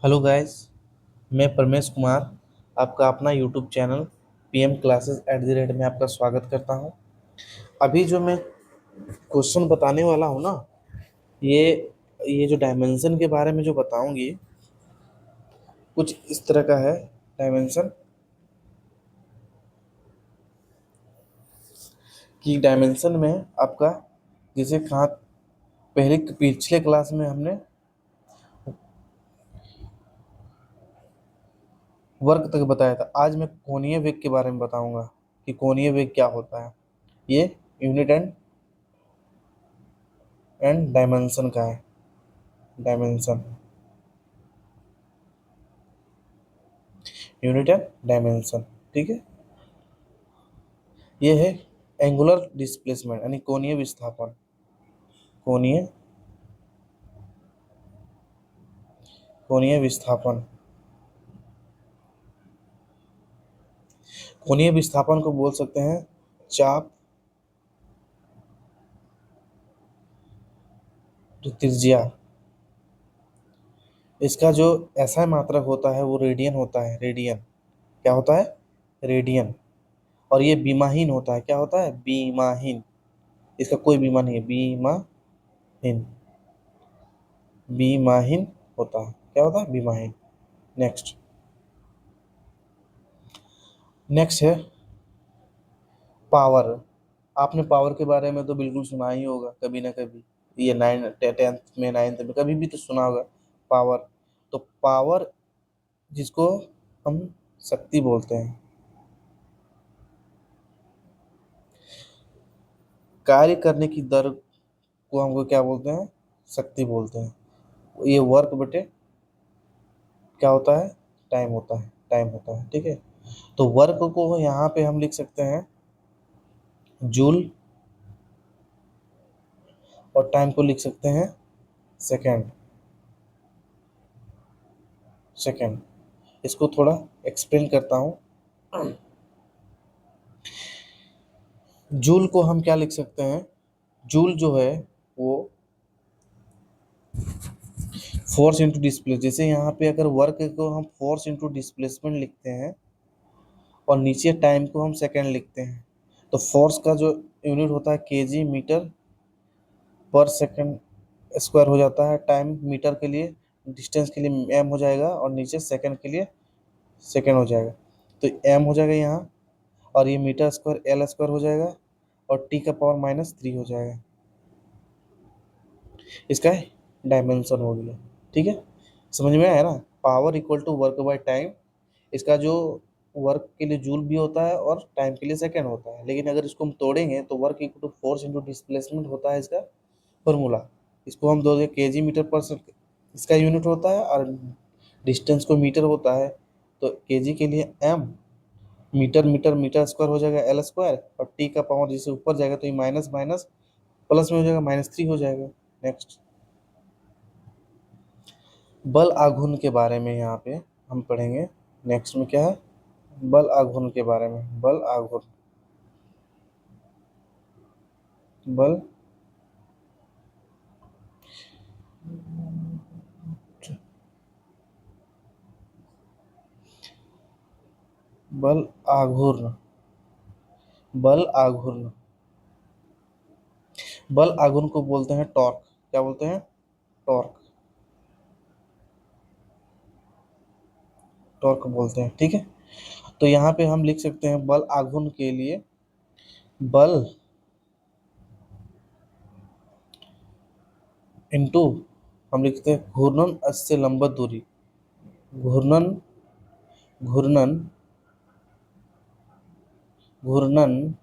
Hello guys. मैं परमेश कुमार आपका अपना YouTube channel PM classes at the rate में आपका स्वागत करता हूं। अभी जो मैं क्वेश्चन बताने वाला हूं ना, ये ये जो डायमेंशन के बारे में जो बताऊंगी, कुछ इस तरह का है। डायमेंशन की डायमेंशन में आपका, जैसे कहाँ पहले पिछले क्लास में हमने वर्ग तक बताया था। आज मैं कोणीय वेग के बारे में बताऊंगा कि कोणीय वेग क्या होता है। ये यूनिट एंड डायमेंशन का है। डायमेंशन, यूनिट एंड डायमेंशन, ठीक है। ये है एंगुलर डिस्प्लेसमेंट यानी कोणीय विस्थापन। कोणीय कोणीय विस्थापन कोणीय विस्थापन को बोल सकते हैं चाप त्रिज्या। इसका जो ऐसा मात्रक होता है वो रेडियन होता है। रेडियन क्या होता है? रेडियन। और ये बीमाहीन होता है। क्या होता है? बीमाहीन। इसका कोई बीमा नहीं है। बीमाहीन। बीमाहीन होता है। क्या होता है? बीमाहीन। नेक्स्ट नेक्स्ट है पावर। आपने पावर के बारे में तो बिल्कुल सुना ही होगा कभी ना कभी। ये 10th में, 9th में कभी भी तो सुना होगा पावर। तो पावर, जिसको हम शक्ति बोलते हैं, कार्य करने की दर को हमको क्या बोलते हैं? शक्ति बोलते हैं। ये वर्क बटे क्या होता है? टाइम होता है। टाइम होता है, ठीक है। तो वर्क को यहाँ पे हम लिख सकते हैं जूल, और टाइम को लिख सकते हैं सेकेंड। सेकेंड, इसको थोड़ा एक्सप्लेन करता हूँ। जूल को हम क्या लिख सकते हैं? जूल जो है वो फोर्स इंटू डिस्प्लेस। जैसे यहाँ पे अगर वर्क को हम फोर्स इंटू डिस्प्लेसमेंट लिखते हैं और नीचे टाइम को हम सेकेंड लिखते हैं, तो फोर्स का जो यूनिट होता है केजी मीटर पर सेकेंड स्क्वायर हो जाता है। टाइम मीटर के लिए, डिस्टेंस के लिए एम हो जाएगा, और नीचे सेकेंड के लिए सेकेंड हो जाएगा। तो एम हो जाएगा यहाँ, और ये मीटर स्क्वायर एल स्क्वायर हो जाएगा, और टी का पावर -3 हो जाएगा। इसका डायमेंशन हो गया, ठीक है। समझ में आया ना? Power equal to work by time. इसका जो वर्क के लिए जूल भी होता है और टाइम के लिए सेकेंड होता है, लेकिन अगर इसको हम तोड़ेंगे तो work equal to force into displacement होता है इसका फॉर्मूला। इसको हम दो केजी मीटर पर इसका यूनिट होता है, और डिस्टेंस को मीटर होता है। तो केजी के लिए M, metre metre metre square हो जाएगा एल स्क्वायर, और टी का पावर जिससे ऊपर जाएगा तो ये माइनस माइनस प्लस में हो जाएगा, -3 हो जाएगा। नेक्स्ट, बल आघूर्ण के बारे में यहाँ पे हम पढ़ेंगे। नेक्स्ट में क्या है? बल आघूर्ण के बारे में। बल आघूर्ण, बल बल आघूर्ण, बल आघूर्ण, बल आघूर्ण को बोलते हैं टॉर्क। क्या बोलते हैं? टॉर्क। टॉर्क बोलते हैं, ठीक है। तो यहाँ पे हम लिख सकते हैं बल आघूर्ण के लिए बल इंटू, हम लिखते हैं घूर्णन से लंबवत दूरी। घूर्णन, घूर्णन, घूर्णन,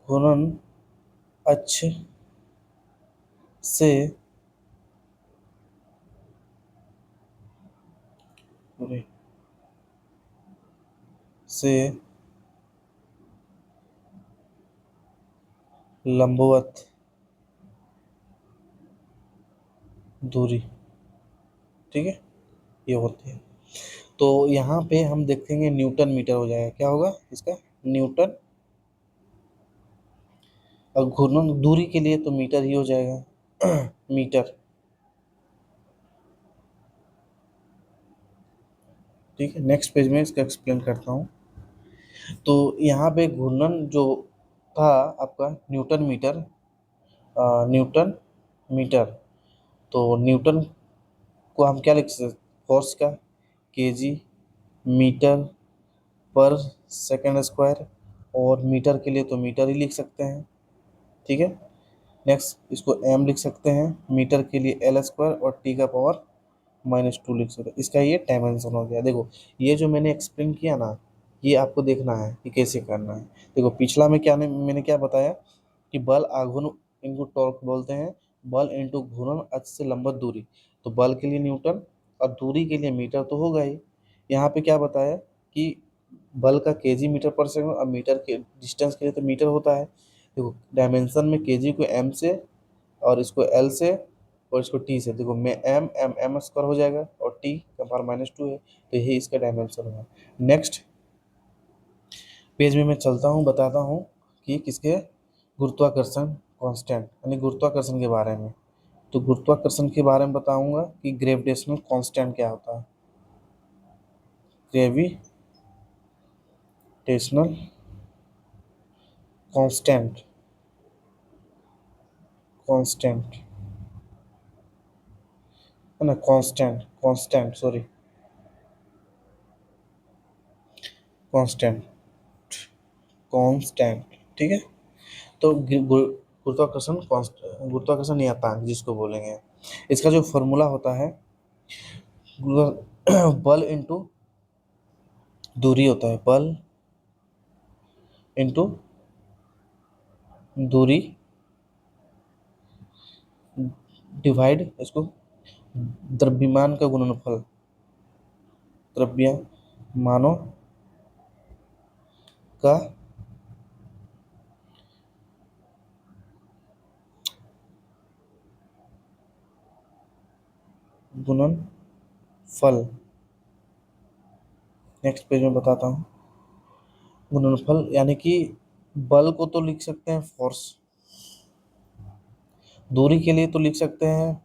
घूर्णन अक्ष से से लंबवत दूरी, ठीक है, ये होती है। तो यहाँ पे हम देखेंगे न्यूटन मीटर हो जाएगा। क्या होगा इसका? न्यूटन। और घूर्णन दूरी के लिए तो मीटर ही हो जाएगा। मीटर। ठीक है, नेक्स्ट पेज में इसका एक्सप्लेन करता हूँ। तो यहाँ पे घूर्णन जो था आपका न्यूटन मीटर, न्यूटन मीटर, तो न्यूटन को हम क्या लिख सकते, फोर्स का KG metre per second square, और मीटर के लिए तो मीटर ही लिख सकते हैं। ठीक है, नेक्स्ट इसको एम लिख सकते हैं, मीटर के लिए एल स्क्वायर और टी का पावर -2 लिख सकते हैं। इसका ये डायमेंशन हो गया। देखो ये जो मैंने एक्सप्लेन किया ना, ये आपको देखना है कि कैसे करना है। देखो पिछला में क्या मैंने क्या बताया कि बल आघूर्ण इनको टॉर्क बोलते हैं, बल इंटू घूर्णन अक्ष से लंबवत दूरी। तो बल के लिए न्यूटन और दूरी के लिए मीटर तो होगा ही। यहाँ पे क्या बताया कि बल का केजी मीटर पर सेकंड और मीटर के डिस्टेंस के लिए तो मीटर होता है। देखो डायमेंशन में केजी को एम से और इसको एल से और इसको टी से, देखो मैं एम एम एम स्क्वायर हो जाएगा और टी का पावर -2 है, तो यही इसका डायमेंशन है। नेक्स्ट पेज में मैं चलता हूँ, बताता हूँ कि किसके गुरुत्वाकर्षण कांस्टेंट यानी गुरुत्वाकर्षण के बारे में। तो गुरुत्वाकर्षण के बारे में बताऊंगा कि ग्रेविटेशनल कांस्टेंट क्या होता है। ग्रेविटेशनल कांस्टेंट, कांस्टेंट है ना, constant constant sorry, constant constant. ठीक है, तो गुरुत्वाकर्षण नियतांक जिसको बोलेंगे, इसका जो फॉर्मूला होता है बल इंटू दूरी होता है, बल इंटू दूरी डिवाइड इसको द्रव्यमान का गुणनफल, द्रव्यमानों का गुणनफल। नेक्स्ट पेज में बताता हूँ। गुणनफल यानी कि बल को तो लिख सकते हैं फोर्स, दूरी के लिए तो लिख सकते हैं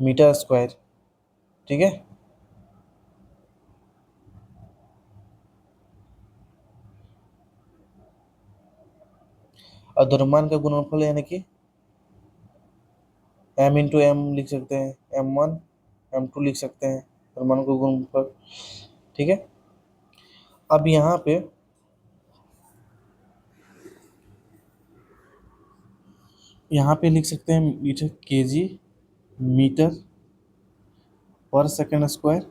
मीटर स्क्वायर। ठीक है, और द्रव्यमान का गुणनफल यानी कि एम इंटू एम लिख सकते हैं, m1 m2 लिख सकते हैं द्रव्यमान का गुणनफल। ठीक है, अब यहाँ पे लिख सकते हैं metre kg metre per second square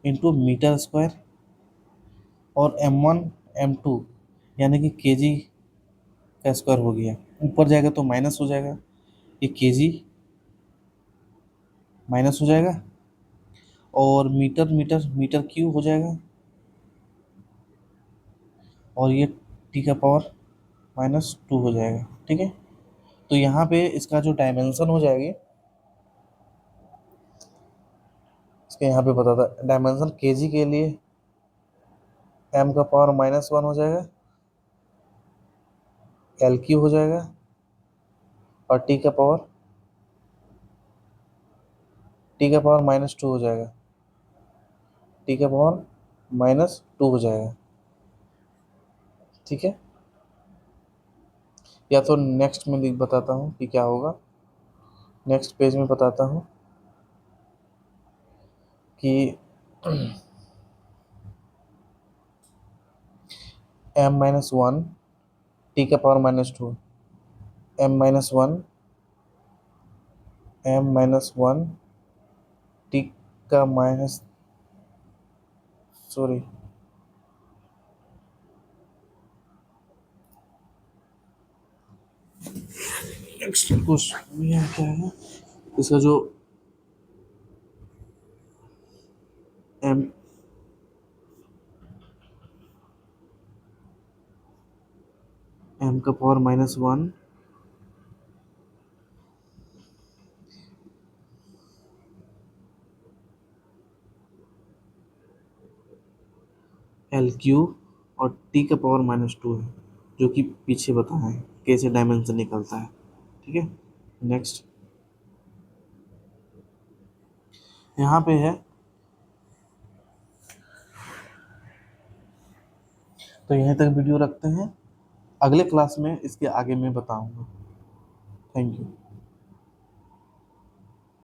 into metre square, और m1 m2 यानी कि केजी का स्क्वायर हो गया, ऊपर जाएगा तो माइनस हो जाएगा, ये केजी माइनस हो जाएगा, और मीटर मीटर मीटर क्यूब हो जाएगा, और ये टी का पावर -2 हो जाएगा। ठीक है, तो यहाँ पे इसका जो डायमेंशन हो जाएगी, इसके यहाँ पे बताता डायमेंशन केजी के लिए m का पावर -1 हो जाएगा, एल क्यू हो जाएगा, और टी का पावर -2 हो जाएगा, टी का पावर -2 हो जाएगा। ठीक है, या तो नेक्स्ट में बताता हूँ कि क्या होगा। नेक्स्ट पेज में बताता हूँ कि m-1 टी का पावर -2, m-1 m-1 टी का माइनस सॉरी नेक्स्ट क्वेश्चन ये क्या है, इसका जो m m का पावर -1 एल क्यू और टी का पावर -2 है, जो कि पीछे बताया है कैसे डायमेंशन निकलता है। ठीक है, नेक्स्ट यहाँ पे है तो यहीं तक वीडियो रखते हैं, अगले क्लास में इसके आगे मैं बताऊंगा। Thank you.